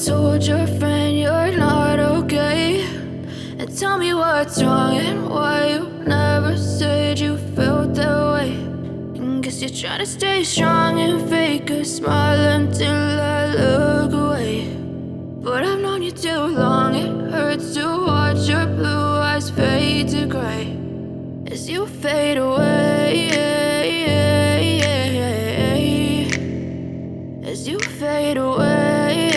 told your friend you're not okay, and tell me what's wrong and why you never said you felt that way. And guess you're trying to stay strong and fake a smile until I look away. But I've known you too long, it hurts to watch your blue eyes fade to gray as you fade away, as you fade away.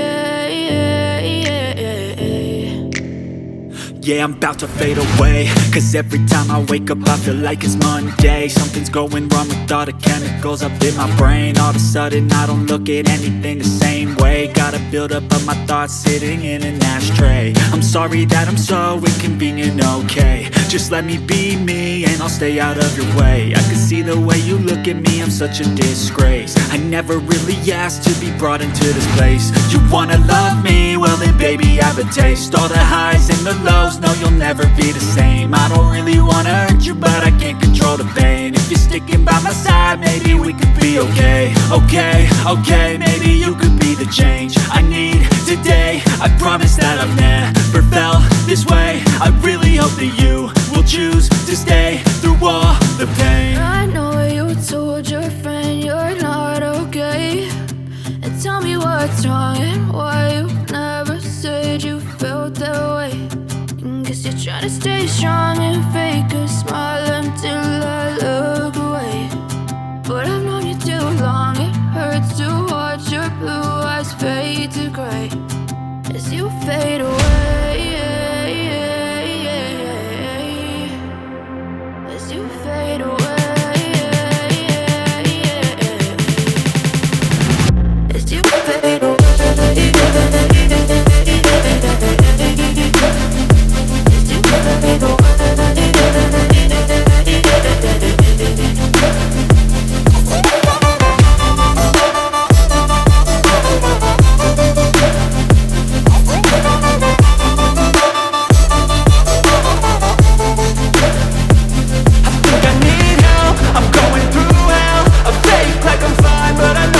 Yeah, I'm about to fade away, cause every time I wake up I feel like it's Monday. Something's going wrong with all the chemicals up in my brain. All of a sudden I don't look at anything the same way. Gotta build up of my thoughts sitting in an ashtray. I'm sorry that I'm so inconvenient, okay. Just let me be me and I'll stay out of your way. I can see the way you look at me, I'm such a disgrace. I never really asked to be brought into this place. You wanna love me? Well then baby I have a taste. All the highs and the lows, no you'll never be the same. I don't really wanna hurt you but I can't control the pain. If you're sticking by my side maybe we could be okay. Okay, maybe you could be the change I need today. I promise that I've never felt this way. I really hope that you will choose to stay through all the pain. I know you told your friend you're not okay, and tell me what's wrong and why you never said you felt that way. And guess you're trying to stay strong and fake a smile until I look away. But I've known you too long, it hurts to watch your blue eyes fade to gray as you fade away.